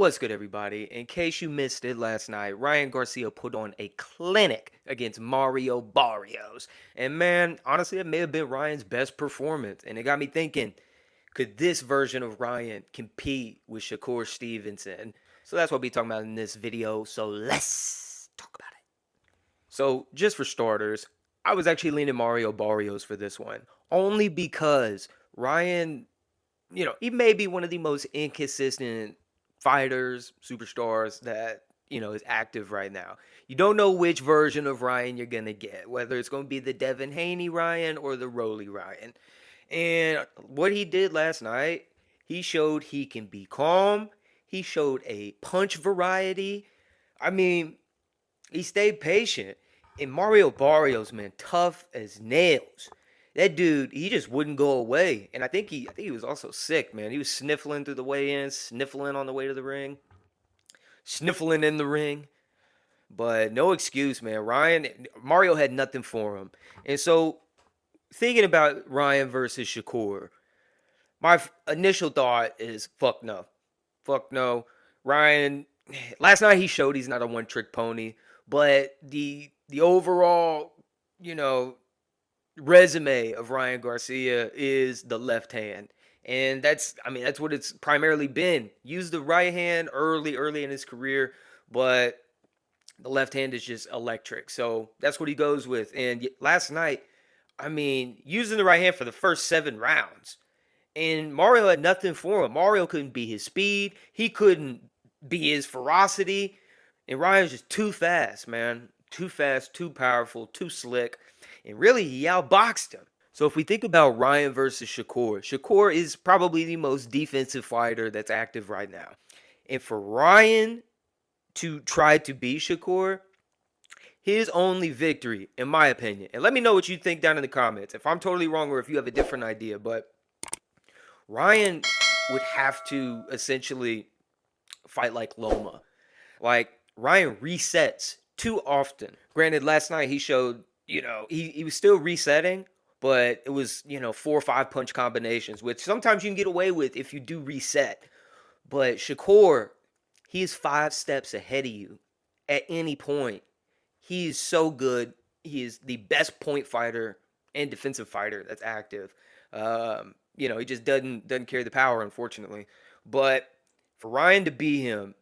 What's good, everybody? In case you missed it last night, Ryan Garcia put on a clinic against Mario Barrios. And man, honestly, it may have been Ryan's best performance. And it got me thinking, could this version of Ryan compete with Shakur Stevenson? So that's what we'll be talking about in this video. So let's talk about it. So, just for starters, I was actually leaning Mario Barrios for this one. Only because Ryan, he may be one of the most inconsistent fighters, superstars that, is active right now. You don't know which version of Ryan you're going to get, whether it's going to be the Devin Haney Ryan or the Rolly Ryan. And what he did last night, he showed he can be calm. He showed a punch variety. I mean, he stayed patient. And Mario Barrios, man, tough as nails. That dude, he just wouldn't go away. And I think he was also sick, man. He was sniffling through the way in, sniffling on the way to the ring, sniffling in the ring. But no excuse, man. Mario had nothing for him. And so, thinking about Ryan versus Shakur, my initial thought is fuck no. Fuck no. Ryan, last night he showed he's not a one-trick pony, but the overall, you know, resume of Ryan Garcia is the left hand. And that's what it's primarily been. Use the right hand early in his career, but the left hand is just electric. So that's what he goes with. And last night, using the right hand for the first 7 rounds. And Mario had nothing for him. Mario couldn't be his speed. He couldn't be his ferocity. And Ryan was just too fast, man. Too fast, too powerful, too slick. And really, he outboxed him. So if we think about Ryan versus Shakur, Shakur is probably the most defensive fighter that's active right now. And for Ryan to try to beat Shakur, his only victory, in my opinion, and let me know what you think down in the comments, if I'm totally wrong or if you have a different idea, but Ryan would have to essentially fight like Loma. Like, Ryan resets too often. Granted, last night he showed, he was still resetting, but it was, 4 or 5 punch combinations, which sometimes you can get away with if you do reset. But Shakur, he is 5 steps ahead of you at any point. He is so good. He is the best point fighter and defensive fighter that's active. He just doesn't carry the power, unfortunately. But for Ryan to beat him,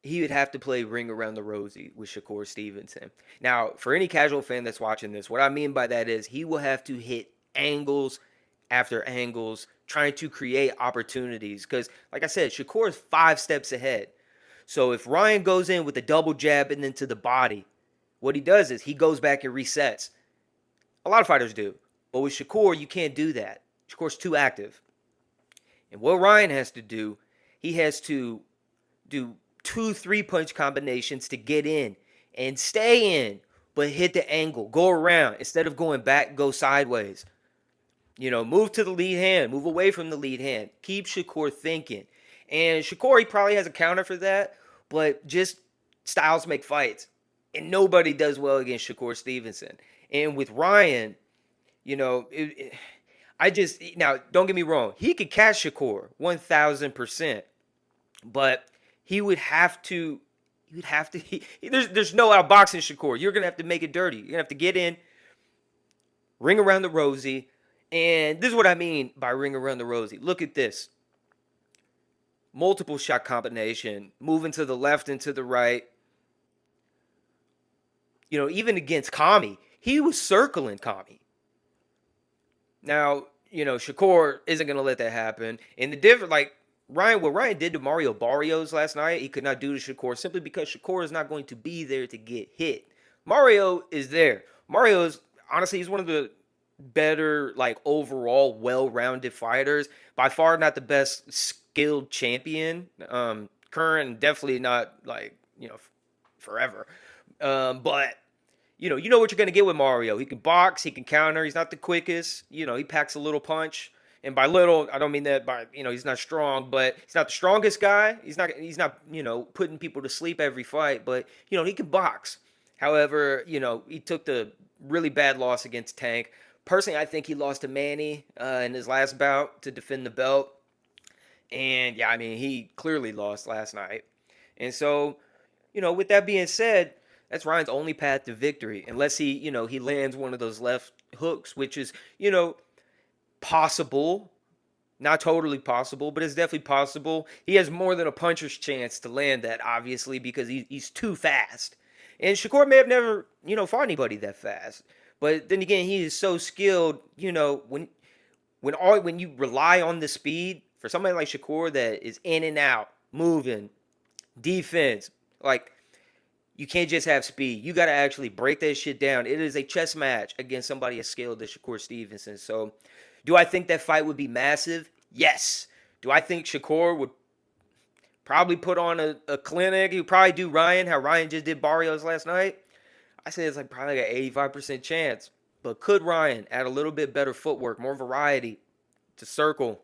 he would have to play Ring Around the Rosie with Shakur Stevenson. Now, for any casual fan that's watching this, what I mean by that is he will have to hit angles after angles, trying to create opportunities. Because, like I said, Shakur is 5 steps ahead. So if Ryan goes in with a double jab and then to the body, what he does is he goes back and resets. A lot of fighters do. But with Shakur, you can't do that. Shakur's too active. And what Ryan has to do, he has to do 2 3-punch combinations to get in and stay in, but hit the angle, go around. Instead of going back, go sideways. Move to the lead hand, move away from the lead hand. Keep Shakur thinking. And Shakur, he probably has a counter for that, but just styles make fights. And nobody does well against Shakur Stevenson. And with Ryan, now, don't get me wrong. He could catch Shakur 1,000%. But he would have to, there's no outboxing Shakur. You're going to have to make it dirty. You're going to have to get in, ring around the Rosie. And this is what I mean by ring around the Rosie. Look at this. Multiple shot combination, moving to the left and to the right. Even against Kami, he was circling Kami. Now, Shakur isn't going to let that happen. And what Ryan did to Mario Barrios last night, he could not do to Shakur simply because Shakur is not going to be there to get hit. Mario is there. Mario is, honestly, he's one of the better, overall well-rounded fighters. By far not the best skilled champion. Current, definitely not, forever. But you know what you're going to get with Mario. He can box, he can counter. He's not the quickest. He packs a little punch. And by little, I don't mean that by, he's not strong, but he's not the strongest guy. He's not, putting people to sleep every fight, but, he can box. However, he took the really bad loss against Tank. Personally, I think he lost to Manny in his last bout to defend the belt. And yeah, I mean, he clearly lost last night. And so, with that being said, that's Ryan's only path to victory, unless he lands one of those left hooks, which is, possible. Not totally possible, but it's definitely possible. He has more than a puncher's chance to land that, obviously, because he's too fast. And Shakur may have never, fought anybody that fast. But then again, he is so skilled, when you rely on the speed for somebody like Shakur that is in and out, moving, defense, like you can't just have speed. You got to actually break that shit down. It is a chess match against somebody as skilled as Shakur Stevenson. So, do I think that fight would be massive? Yes. Do I think Shakur would probably put on a clinic? He would probably do Ryan, how Ryan just did Barrios last night? I say it's like probably like an 85% chance. But could Ryan add a little bit better footwork, more variety to circle,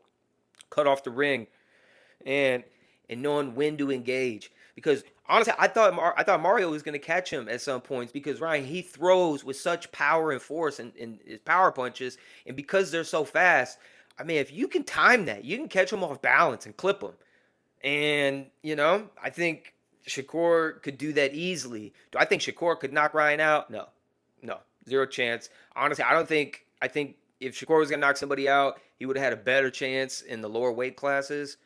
cut off the ring, and knowing when to engage? Because honestly, I thought Mario was going to catch him at some points because Ryan, he throws with such power and force and his power punches, and because they're so fast, I mean, if you can time that, you can catch him off balance and clip him. And I think Shakur could do that easily. Do I think Shakur could knock Ryan out? No, no, zero chance. Honestly, I don't think. I think if Shakur was gonna knock somebody out, he would have had a better chance in the lower weight classes.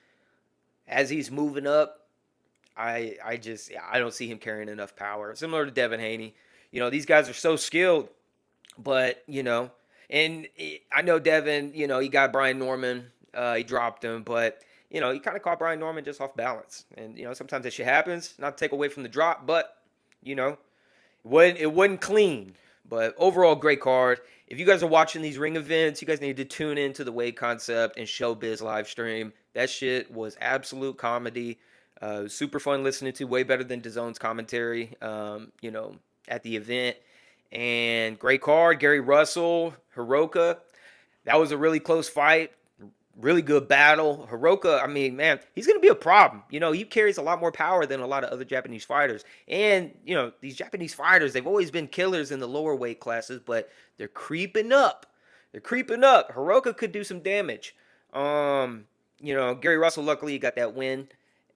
As he's moving up, I just I don't see him carrying enough power. Similar to Devin Haney, these guys are so skilled, but I know Devin, he got Brian Norman, he dropped him, but he kind of caught Brian Norman just off balance, and sometimes that shit happens. Not to take away from the drop, but it wasn't clean. But overall, great card. If you guys are watching these ring events, you guys need to tune into the Weight Concept and Showbiz live stream. That shit was absolute comedy. Super fun listening to. Way better than DAZN's commentary. At the event. And great card. Gary Russell, Hiroka. That was a really close fight. Really good battle. Hiroka, I mean, man, he's going to be a problem. He carries a lot more power than a lot of other Japanese fighters. And, these Japanese fighters, they've always been killers in the lower weight classes, but they're creeping up. They're creeping up. Hiroka could do some damage. Gary Russell, luckily, he got that win.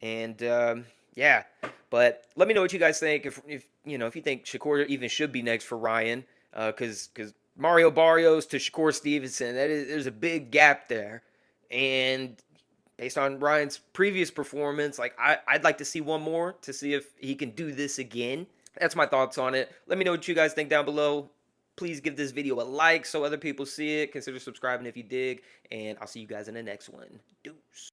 And, yeah. But let me know what you guys think. If you think Shakur even should be next for Ryan. Because Mario Barrios to Shakur Stevenson, there's a big gap there. And based on Ryan's previous performance, like I'd like to see one more to see if he can do this again. That's my thoughts on it. Let me know what you guys think down below. Please give this video a like so other people see it. Consider subscribing if you dig. And I'll see you guys in the next one. Deuce.